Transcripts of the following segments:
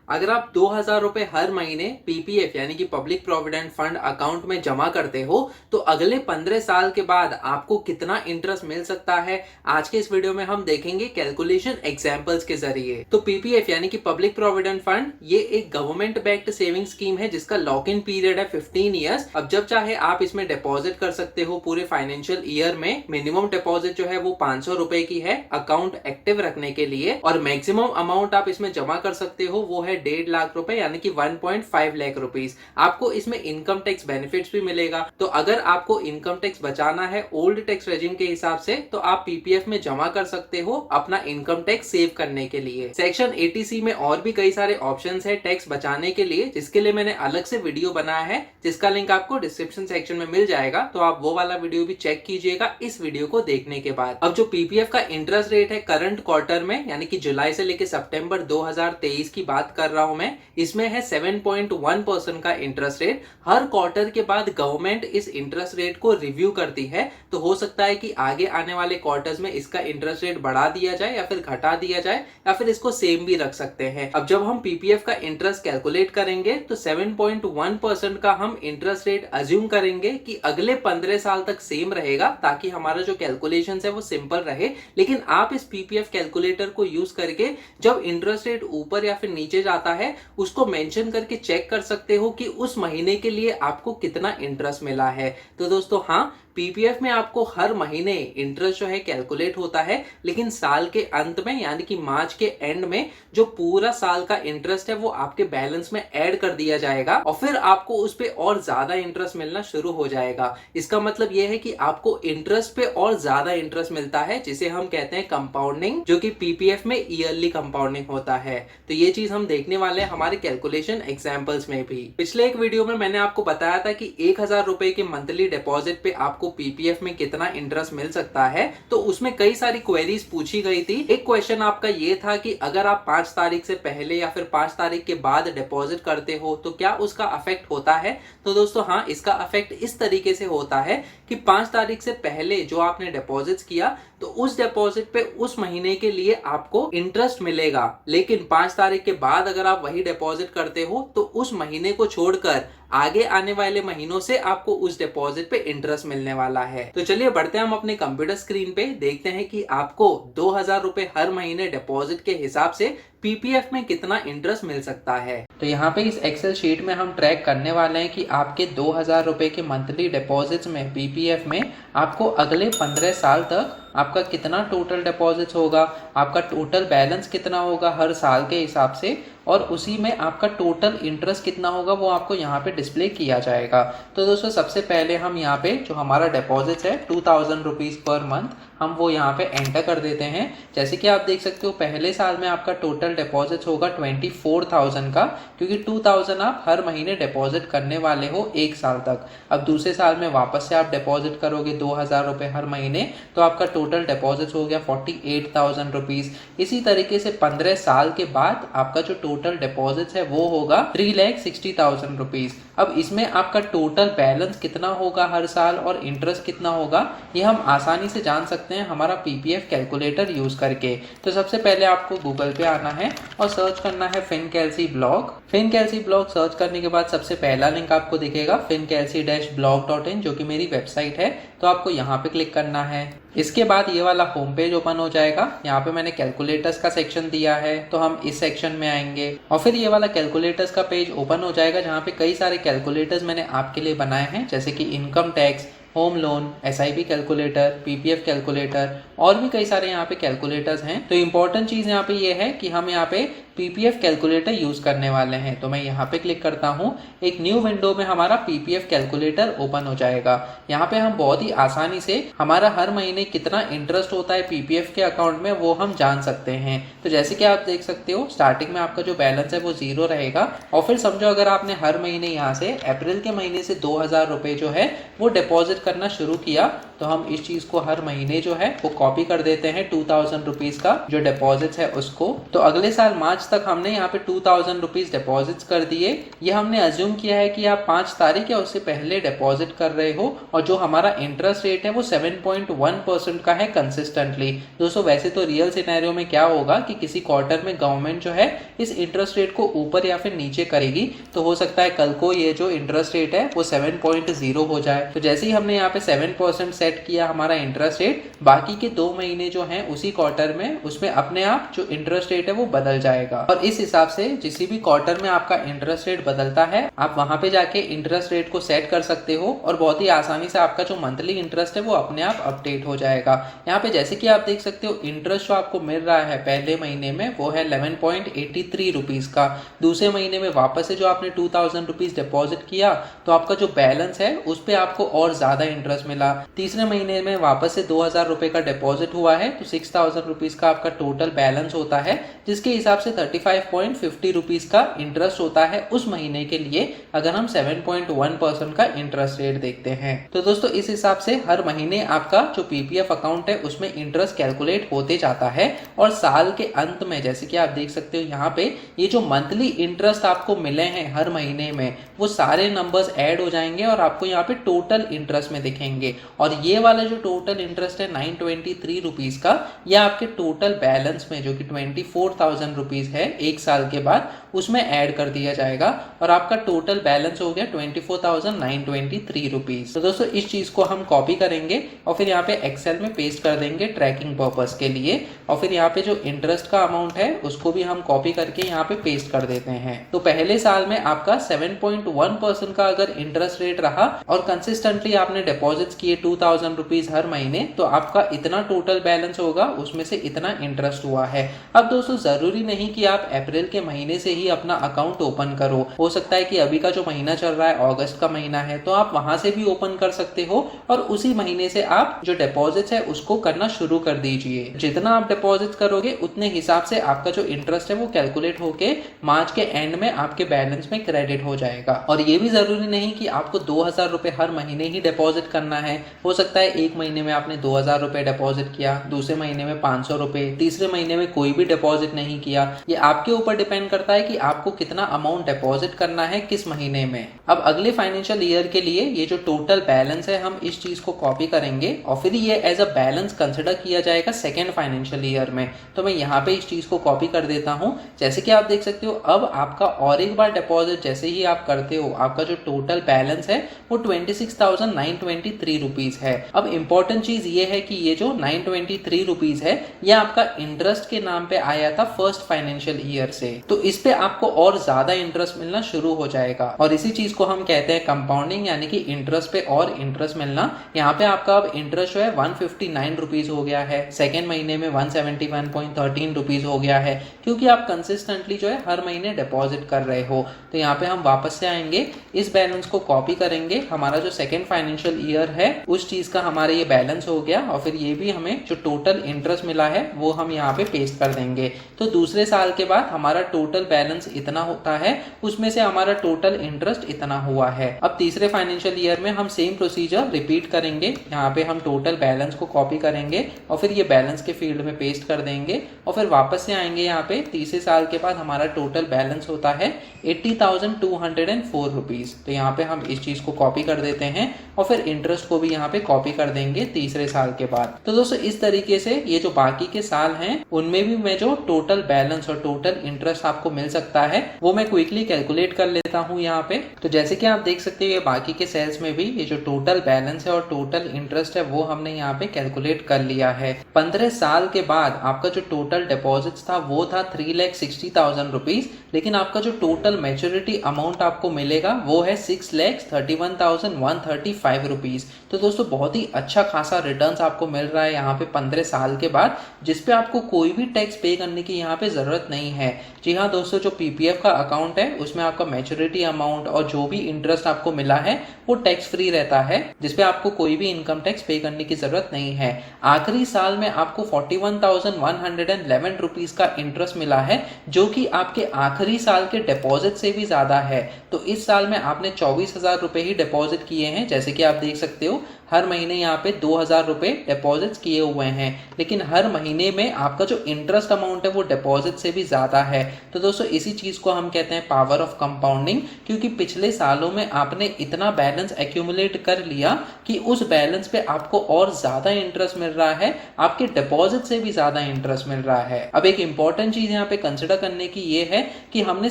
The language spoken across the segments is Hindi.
अगर आप 2,000 रुपए हर महीने पीपीएफ यानी कि पब्लिक प्रोविडेंट फंड अकाउंट में जमा करते हो तो अगले 15 साल के बाद आपको कितना इंटरेस्ट मिल सकता है, आज के इस वीडियो में हम देखेंगे कैलकुलेशन एग्जांपल्स के जरिए। तो पीपीएफ यानी कि पब्लिक प्रोविडेंट फंड ये एक गवर्नमेंट बैक्ड सेविंग स्कीम है जिसका लॉक इन पीरियड है 15 ईयर्स। अब जब चाहे आप इसमें डिपॉजिट कर सकते हो पूरे फाइनेंशियल ईयर में। मिनिमम डिपॉजिट जो है वो 500 रुपए की है अकाउंट एक्टिव रखने के लिए, और मैक्सिमम अमाउंट आप इसमें जमा कर सकते हो वो है 1.5 लाख रुपए यानी कि 1.5 लाख रुपीस। आपको इसमें इनकम टैक्स बेनिफिट्स भी मिलेगा। तो अगर आपको इनकम टैक्स बचाना है ओल्ड टैक्स रेजिम के हिसाब से तो आप पीपीएफ में जमा कर सकते हो अपना इनकम टैक्स सेव करने के लिए। सेक्शन 80C में और भी कई सारे ऑप्शंस है टैक्स बचाने के लिए, जिसके लिए मैंने अलग से वीडियो बनाया है जिसका लिंक आपको डिस्क्रिप्शन सेक्शन में मिल जाएगा, तो आप वो वाला वीडियो भी चेक कीजिएगा इस वीडियो को देखने के बाद। अब जो पीपीएफ का इंटरेस्ट रेट है करंट क्वार्टर में यानी कि जुलाई से लेकर सितंबर 2023 की बात कर रहा हूं मैं, इसमें है 7.1% का इंटरेस्ट रेट। हर क्वार्टर के बाद गवर्नमेंट इस इंटरेस्ट रेट को रिव्यू करती है, तो हो सकता है कि आगे आने वाले क्वार्टर्स में इसका इंटरेस्ट रेट बढ़ा दिया जाए या फिर घटा दिया जाए या फिर इसको सेम भी रख सकते हैं। अब जब हम पीपीएफ का इंटरेस्ट कैलकुलेट करेंगे तो 7.1% का हम इंटरेस्ट रेट अज्यूम करेंगे कि अगले 15 साल तक सेम रहेगा, ताकि हमारा जो कैलकुलेशन है वो सिंपल रहे। लेकिन आप इस पीपीएफ कैलकुलेटर को यूज करके जब इंटरेस्ट रेट ऊपर या फिर नीचे जाता है उसको मेंशन करके चेक कर सकते हो कि उस महीने के लिए आपको कितना इंटरेस्ट मिला है। तो दोस्तों हाँ, पीपीएफ में आपको हर महीने इंटरेस्ट जो है कैलकुलेट होता है, लेकिन साल के अंत में यानी कि मार्च के एंड में जो पूरा साल का इंटरेस्ट है वो आपके बैलेंस में ऐड कर दिया जाएगा और फिर आपको उस पे और ज्यादा इंटरेस्ट मिलना शुरू हो जाएगा। इसका मतलब यह है कि आपको इंटरेस्ट पे और ज्यादा इंटरेस्ट मिलता है, जिसे हम कहते हैं कंपाउंडिंग, जो कि पीपीएफ में ईयरली कंपाउंडिंग होता है। तो ये चीज हम देखने वाले हैं हमारे कैलकुलेशन एग्जाम्पल्स में भी। पिछले एक वीडियो में मैंने आपको बताया था कि 1,000 रुपए के मंथली डिपॉजिट पे आपको पीपीएफ में कितना इंटरेस्ट मिल सकता है, तो उसमें कई सारी क्वेरीज पूछी गई थी। एक क्वेश्चन आपका ये था कि अगर आप 5 तारीख से पहले या फिर 5 तारीख के बाद डिपॉजिट करते हो तो क्या उसका अफेक्ट होता है। तो दोस्तों हाँ, इसका अफेक्ट इस तरीके से होता है कि 5 तारीख से पहले जो आपने डिपॉजिट किया तो उस डिपॉजिट पे उस महीने के लिए आपको इंटरेस्ट मिलेगा, लेकिन 5 तारीख के बाद अगर आप वही डिपॉजिट करते हो तो उस महीने को छोड़कर आगे आने वाले महीनों से आपको उस डिपॉजिट पे इंटरेस्ट मिलने वाला है। तो चलिए बढ़ते हैं हम अपने कंप्यूटर स्क्रीन पे, देखते हैं कि आपको 2,000 रुपए हर महीने डिपॉजिट के हिसाब से पीपीएफ में कितना इंटरेस्ट मिल सकता है। तो यहाँ पे इस एक्सेल शीट में हम ट्रैक करने वाले हैं कि आपके 2,000 रुपए के मंथली डिपॉजिट्स में पीपीएफ में आपको अगले 15 साल तक आपका कितना टोटल डिपॉजिट होगा, आपका टोटल बैलेंस कितना होगा हर साल के हिसाब से, और उसी में आपका टोटल इंटरेस्ट कितना होगा वो आपको यहाँ पे डिस्प्ले किया जाएगा। तो दोस्तों सबसे पहले हम यहाँ पे जो हमारा डिपॉजिट है 2,000 रुपीज पर मंथ, हम वो यहाँ पे एंटर कर देते हैं। जैसे कि आप देख सकते हो पहले साल में आपका टोटल डिपॉजिट होगा 24,000 का, क्योंकि 2,000 आप हर महीने डिपॉजिट करने वाले हो एक साल तक। अब दूसरे साल में वापस से आप डिपॉजिट करोगे 2,000 रुपए हर महीने, तो आपका टोटल डिपॉजिट हो गया 48,000 रुपीज। इसी तरीके से 15 साल के बाद आपका जो टोटल डिपॉजिट है वो होगा 3,60,000 रुपीज। अब इसमें आपका टोटल बैलेंस कितना होगा हर साल और इंटरेस्ट कितना होगा ये हम आसानी से जान सकते हैं हमारा पीपीएफ कैलकुलेटर यूज करके। तो सबसे पहले आपको गूगल पे आना है और सर्च करना है फिनकैलसी ब्लॉग। फिनकैलसी ब्लॉग सर्च करने के बाद सबसे पहला लिंक आपको दिखेगा fincalcy-blog.in, जो कि मेरी वेबसाइट है। तो आपको यहाँ पे क्लिक करना है। इसके बाद ये वाला होम पेज ओपन हो जाएगा। यहाँ पे मैंने कैलकुलेटर्स का सेक्शन दिया है, तो हम इस सेक्शन में आएंगे और फिर ये वाला कैलकुलेटर्स का पेज ओपन हो जाएगा, जहाँ पे कई सारे कैलकुलेटर्स मैंने आपके लिए बनाए हैं, जैसे कि income tax, home loan, SIP calculator, PPF calculator और भी कई सारे यहाँ पे कैलकुलेटर्स हैं। तो इंपॉर्टेंट चीज यहाँ पे ये है कि हम यहाँ पे पीपीएफ कैलकुलेटर यूज करने वाले हैं। तो मैं यहाँ पे क्लिक करता हूँ, एक न्यू विंडो में हमारा पीपीएफ कैलकुलेटर ओपन हो जाएगा। यहाँ पे हम बहुत ही आसानी से हमारा हर महीने कितना इंटरेस्ट होता है पीपीएफ के अकाउंट में वो हम जान सकते हैं। तो जैसे कि आप देख सकते हो स्टार्टिंग में आपका जो बैलेंस है वो 0 रहेगा, और फिर समझो अगर आपने हर महीने यहाँ से अप्रैल के महीने से 2,000 रुपए जो है वो डिपॉजिट करना शुरू किया, तो हम इस चीज को हर महीने जो है वो कॉपी कर देते हैं 2000 रुपीज का जो डिपॉजिट है उसको। तो अगले साल मार्च तक हमने यहाँ पे 2000 रुपीज डिपॉजिट कर दिए। ये हमने अज्यूम किया है कि आप 5 तारीख या उससे पहले डिपॉजिट कर रहे हो और जो हमारा इंटरेस्ट रेट है वो 7.1% का है कंसिस्टेंटली। दोस्तों वैसे तो रियल सिनेरियो में क्या होगा कि किसी क्वार्टर में गवर्नमेंट जो है इस इंटरेस्ट रेट को ऊपर या फिर नीचे करेगी, तो हो सकता है कल को ये जो इंटरेस्ट रेट है वो 7.0 हो जाए। तो जैसे ही हमने यहाँ पे 7% सेट किया हमारा इंटरेस्ट रेट, बाकी के 2 महीने जो हैं उसी क्वार्टर में उसमें अपने आप जो इंटरेस्ट रेट है वो बदल जाएगा। और इस हिसाब से जिस भी क्वार्टर में आपका इंटरेस्ट रेट बदलता है आप वहां पे जाके इंटरेस्ट रेट को सेट कर सकते हो और बहुत ही आसानी से आपका जो मंथली इंटरेस्ट है वो अपने आप अपडेट हो जाएगा। यहाँ पे जैसे कि आप देख सकते हो इंटरेस्ट जो आपको मिल रहा है पहले महीने में वो है 11.83 रुपीज का। दूसरे महीने में वापस से जो आपने 2000 रुपीज डिपॉजिट किया तो आपका जो बैलेंस है उस पे आपको और ज्यादा इंटरेस्ट मिला। तीसरे महीने में वापस से 2000 रुपए का डिपॉजिट हुआ है तो 6000 रुपीज का आपका टोटल बैलेंस होता है, जिसके हिसाब से 35.50 रुपीज का इंटरेस्ट होता है उस महीने के लिए अगर हम 7.1% का इंटरेस्ट रेट देखते हैं। तो दोस्तों इस हिसाब से हर महीने आपका जो पीपीएफ अकाउंट है उसमें इंटरेस्ट कैलकुलेट होते जाता है और साल के अंत में जैसे कि आप देख सकते हो यहाँ पे ये जो मंथली इंटरेस्ट आपको मिले हैं हर महीने में वो सारे नंबर्स ऐड हो जाएंगे और आपको यहाँ पे टोटल इंटरेस्ट में दिखेंगे। और ये वाला जो टोटल इंटरेस्ट है 923 रुपीज का, यह आपके टोटल बैलेंस में जो कि 24,000 रुपीज है एक साल के बाद उसमें ऐड कर दिया जाएगा और आपका टोटल बैलेंस हो गया 24,923 रुपीज। तो दोस्तों इस चीज को हम कॉपी करेंगे और फिर यहाँ पे एक्सेल में पेस्ट कर देंगे ट्रैकिंग पर्पस के लिए। और फिर यहाँ पे जो इंटरेस्ट का अमाउंट है उसको भी हम कॉपी करके यहाँ पे पेस्ट कर देते हैं। तो पहले साल में आपका 7.1% का अगर इंटरेस्ट रेट रहा और कंसिस्टेंटली आपने डिपॉजिट्स किए 2000 रुपीज हर महीने, तो आपका इतना टोटल बैलेंस होगा, उसमें से इतना इंटरेस्ट हुआ है। अब दोस्तों जरूरी नहीं कि आप अप्रैल के महीने से ही अपना अकाउंट ओपन करो। हो सकता है कि अभी का जो महीना चल रहा है अगस्त का महीना है तो आप वहां से भी ओपन कर सकते हो और उसी महीने से आप जो डिपॉजिट है उसको करना शुरू कर दीजिए। जितना आप डिपॉजिट करोगे उतने हिसाब से आपका जो इंटरेस्ट है वो कैलकुलेट होके मार्च के एंड में आपके बैलेंस में क्रेडिट हो जाएगा। और ये भी जरूरी नहीं कि आपको 2000 रुपए हर महीने ही डिपॉजिट करना है। हो सकता है एक महीने में आपने 2000 रुपए डिपॉजिट किया, दूसरे महीने में 500 रुपए, तीसरे महीने में कोई भी डिपॉजिट नहीं किया। ये आपके ऊपर डिपेंड करता है कि आपको कितना अमाउंट डिपॉजिट करना है किस महीने में। अब अगले फाइनेंशियल ईयर के लिए ये जो टोटल बैलेंस है हम इस चीज को कॉपी करेंगे और फिर ये एज अ बैलेंस कंसिडर किया जाएगा सेकेंड फाइनेंशियल ईयर में। तो मैं यहाँ पे इस चीज को कॉपी कर देता हूँ। जैसे कि आप देख सकते हो अब आपका और एक बार डिपॉजिट जैसे ही आप करते हो आपका जो टोटल बैलेंस है वो 26,923 रुपीज है। अब इंपॉर्टेंट चीज ये है कि ये जो 923 रुपीज है ये आपका इंटरेस्ट के नाम पे आया था फर्स्ट फाइनेंशियल ईयर से, तो इस पे आपको और ज्यादा इंटरेस्ट मिलना शुरू हो जाएगा और इसी चीज को हम कहते हैं कंपाउंडिंग, यानी कि इंटरेस्ट पे और इंटरेस्ट मिलना। यहाँ पे आपका अब इंटरेस्ट जो है 159 रुपीज हो गया है, सेकेंड महीने में 171.13 रुपीज हो गया है क्योंकि आप कंसिस्टेंटली जो है हर महीने डिपॉजिट कर रहे हो। तो यहाँ पे हम वापस से आएंगे, इस बैलेंस को कॉपी करेंगे, हमारा जो सेकेंड फाइनेंशियल ईयर है उस चीज का हमारा ये बैलेंस हो गया और फिर ये भी हमें जो टोटल इंटरेस्ट मिला है वो हम यहाँ पे पेस्ट कर देंगे। तो दूसरे साल के बाद हमारा टोटल बैलेंस इतना होता है, उसमें से हमारा टोटल इंटरेस्ट इतना हुआ है। अब तीसरे फाइनेंशियल ईयर में हम सेम प्रोसीजर रिपीट करेंगे। यहाँ पे हम टोटल बैलेंस को कॉपी करेंगे और फिर ये बैलेंस के फील्ड में पेस्ट कर देंगे और फिर वापस से आएंगे। यहाँ पे तीसरे साल के बाद हमारा टोटल बैलेंस होता है 80,204 रुपीज। तो यहाँ पे हम इस चीज को कॉपी कर देते हैं और फिर इंटरेस्ट को भी यहाँ पे कॉपी कर देंगे तीसरे साल के बाद। तो दोस्तों इस तरीके से ये जो बाकी के साल हैं उनमें भी मैं जो टोटल बैलेंस और टोटल इंटरेस्ट आपको मिल सकता है वो मैं क्विकली कैलकुलेट कर लेता हूँ यहाँ पे। तो जैसे कि आप देख सकते हो ये बाकी के सेल्स में भी ये जो टोटल बैलेंस है और टोटल इंटरेस्ट है वो हमने यहाँ पे कैलकुलेट कर लिया है। 15 साल के बाद आपका जो टोटल डिपॉजिट था वो था 3,60,000 रुपीज, लेकिन आपका जो टोटल मैच्योरिटी अमाउंट आपको मिलेगा वो है 6,31,135 रुपीज। तो दोस्तों बहुत ही अच्छा खासा रिटर्न्स आपको मिल रहा है यहाँ पे 15 साल के बाद, जिसपे आपको कोई भी टैक्स पे करने की यहाँ पे जरूरत नहीं है। जी हाँ दोस्तों, जो पीपीएफ का अकाउंट है उसमें आपका मैच्योरिटी अमाउंट और जो भी इंटरेस्ट आपको मिला है वो टैक्स फ्री रहता है, जिसपे आपको कोई भी इनकम टैक्स पे करने की जरूरत नहीं है। आखिरी साल में आपको 41,111 रुपीज का इंटरेस्ट मिला है, जो कि आपके आखिरी साल के डिपॉजिट से भी ज्यादा है। तो इस साल में आपने 24,000 रुपए ही डिपॉजिट किए हैं, जैसे कि आप देख सकते हो हर महीने यहाँ पे 2000 रुपए डिपॉजिट किए हुए हैं, लेकिन हर महीने में आपका जो इंटरेस्ट अमाउंट है वो डिपॉजिट से भी ज़्यादा है। तो दोस्तों इसी चीज़ को हम कहते हैं पावर ऑफ कंपाउंडिंग, क्योंकि पिछले सालों में आपने इतना बैलेंस एक्यूमुलेट कर लिया कि उस बैलेंस पे आपको और ज़्यादा इंटरेस्ट मिल रहा है, आपके डिपॉजिट से भी ज़्यादा इंटरेस्ट मिल रहा है। अब एक इंपॉर्टेंट चीज़ यहाँ पे कंसिडर करने की ये है कि हमने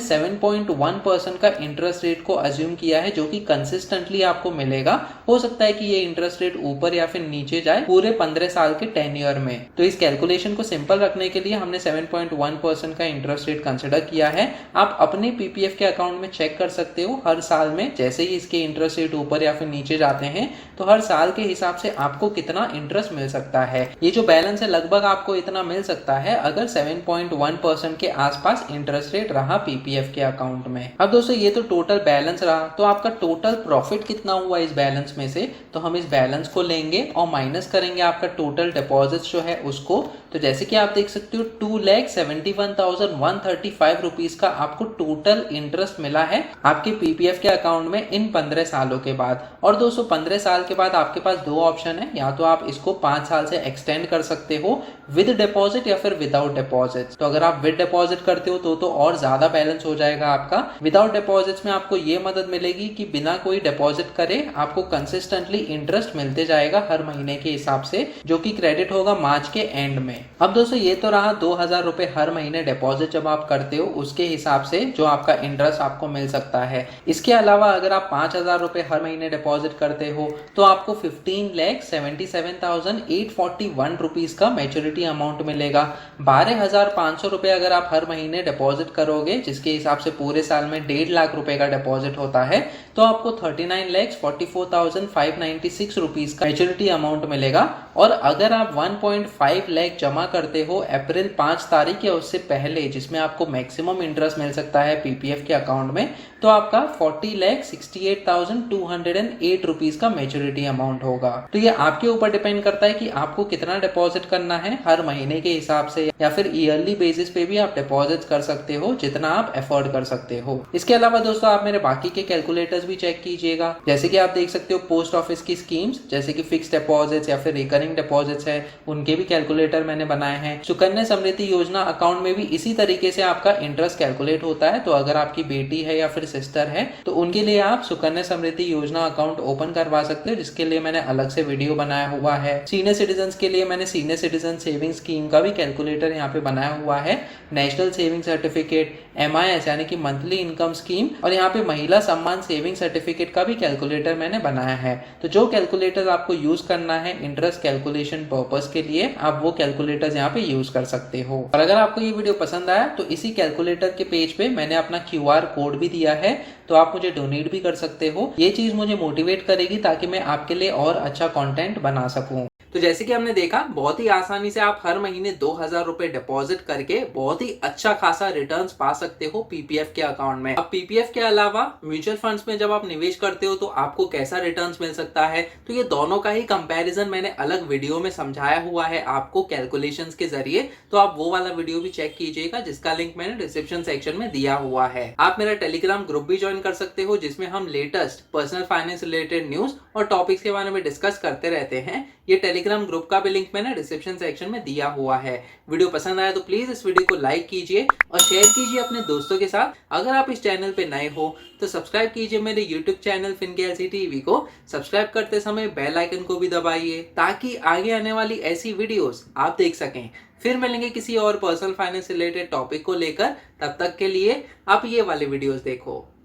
7.1% का इंटरेस्ट रेट को अज्यूम किया है, जो कि कंसिस्टेंटली आपको मिलेगा। हो सकता है कि ये इंटरेस्ट रेट ऊपर या फिर नीचे जाए पूरे 15 साल के टेन्योर में। तो इस कैलकुलेशन को सिंपल रखने के लिए हमने 7.1% का इंटरेस्ट रेट कंसिडर किया है। आप अपने पीपीएफ के अकाउंट में चेक कर सकते हो, हर साल में जैसे ही इसके इंटरेस्ट रेट ऊपर या फिर नीचे जाते हैं तो हर साल के हिसाब से आपको कितना इंटरेस्ट मिल सकता है। ये जो बैलेंस है लगभग आपको इतना मिल सकता है अगर 7.1% के आसपास इंटरेस्ट रेट रहा पीपीएफ के अकाउंट में। अब दोस्तों ये तो टोटल बैलेंस रहा, तो आपका टोटल प्रॉफिट कितना हुआ इस बैलेंस में से, तो हम इस बैलेंस को लेंगे और माइनस करेंगे आपका टोटल डिपॉजिट जो है उसको। तो जैसे कि आप देख सकते हो 2,71,135 रुपीज का आपको टोटल इंटरेस्ट मिला है आपके पीपीएफ के अकाउंट में इन 15 सालों के बाद। और दोस्तों 15 साल के बाद आपके पास दो ऑप्शन है, या तो आप इसको 5 साल से एक्सटेंड कर सकते हो विद डिपॉजिट या फिर विदाउट डिपॉजिट। तो अगर आप विद डिपॉजिट करते हो तो और ज्यादा बैलेंस हो जाएगा आपका। विदाउट डिपॉजिट में आपको ये मदद मिलेगी कि बिना कोई डिपॉजिट करे आपको कंसिस्टेंटली इंटरेस्ट मिलते जाएगा हर महीने के हिसाब से, जो कि क्रेडिट होगा मार्च के एंड में। अब दोस्तों ये तो रहा 2000 रुपए हर महीने डिपॉजिट जब आप करते हो उसके हिसाब से जो आपका इंटरेस्ट आपको मिल सकता है। इसके अलावा अगर आप 5000 रुपए हर महीने डिपॉजिट करते हो तो आपको 15,77,841 रुपीज का मैच्योरिटी अमाउंट मिलेगा। 12,500 रुपए अगर आप हर महीने डिपॉजिट करोगे, जिसके हिसाब से पूरे साल में 1.5 लाख रुपए का डिपॉजिट होता है, तो आपको 39,44,596 रुपीज का मैच्योरिटी अमाउंट मिलेगा। और अगर आप 1.5 लाख जमा करते हो अप्रैल 5 तारीख या उससे पहले, जिसमें आपको मैक्सिमम इंटरेस्ट मिल सकता है पीपीएफ के अकाउंट में, तो आपका 40,68,208 रुपीज का मैच्योरिटी अमाउंट होगा। तो ये आपके ऊपर डिपेंड करता है कि आपको कितना डिपॉजिट करना है हर महीने के हिसाब से, या फिर ईयरली बेसिस पे भी आप डिपॉजिट कर सकते हो जितना आप अफोर्ड कर सकते हो। इसके अलावा दोस्तों आप मेरे बाकी के कैलकुलेटर्स भी चेक कीजिएगा। जैसे कि आप देख सकते हो पोस्ट ऑफिस की स्कीम्स जैसे कि फिक्स डिपॉजिट्स या फिर रिकरिंग डिपॉजिट्स है, उनके भी कैलकुलेटर मैंने बनाए हैं। सुकन्या समृद्धि योजना अकाउंट में भी इसी तरीके से आपका इंटरेस्ट कैलकुलेट होता है। तो अगर आपकी बेटी है या फिर सिस्टर है तो उनके लिए आप सुकन्या समृद्धि योजना अकाउंट ओपन करवा सकते हो, जिसके लिए मैंने अलग से वीडियो बनाया हुआ है। सीनियर सिटीजन के लिए मैंने सीनियर सिटीजन सेविंग स्कीम का भी कैलकुलेटर यहाँ पे बनाया हुआ है। नेशनल सेविंग सर्टिफिकेट, MIS यानी कि मंथली इनकम स्कीम, और यहाँ पे महिला सम्मान सेविंग सर्टिफिकेट का भी कैलकुलेटर मैंने बनाया है। तो जो कैलकुलेटर आपको यूज करना है इंटरेस्ट कैलकुलेशन पर्पस के लिए, आप वो कैलकुलेटर यहाँ पे यूज कर सकते हो। और अगर आपको ये वीडियो पसंद आया तो इसी कैलकुलेटर के पेज पे मैंने अपना QR कोड भी दिया है, तो आप मुझे डोनेट भी कर सकते हो। ये चीज मुझे मोटिवेट करेगी ताकि मैं आपके लिए और अच्छा कंटेंट बना सकूं। तो जैसे कि हमने देखा, बहुत ही आसानी से आप हर महीने 2000 रुपए डिपॉजिट करके बहुत ही अच्छा खासा रिटर्न्स पा सकते हो पीपीएफ के अकाउंट में। अब पीपीएफ के अलावा म्यूचुअल फंड्स में जब आप निवेश करते हो तो आपको कैसा रिटर्न्स मिल सकता है, तो ये दोनों का ही कंपैरिजन मैंने अलग वीडियो में समझाया हुआ है आपको कैलकुलेशंस के जरिए। तो आप वो वाला वीडियो भी चेक कीजिएगा, जिसका लिंक मैंने डिस्क्रिप्शन सेक्शन में दिया हुआ है। आप मेरा टेलीग्राम ग्रुप भी ज्वाइन कर सकते हो, जिसमें हम latest personal finance related news और टॉपिक्स के बारे में डिस्कस करते रहते हैं। ये टेलीग्राम ग्रुप का भी लिंक मैंने डिस्क्रिप्शन सेक्शन में दिया हुआ है। वीडियो पसंद आया तो प्लीज इस वीडियो को लाइक कीजिए और शेयर कीजिए अपने दोस्तों के साथ। अगर आप इस चैनल पे नए हो तो सब्सक्राइब कीजिए मेरे यूट्यूब चैनल FinKLC TV को। सब्सक्राइब करते समय बेल आइकन को भी दबाइए ताकि आगे आने वाली ऐसी वीडियोस आप देख सकें। फिर मिलेंगे किसी और पर्सनल फाइनेंस रिलेटेड टॉपिक को लेकर, तब तक के लिए आप ये वाले वीडियोस देखो।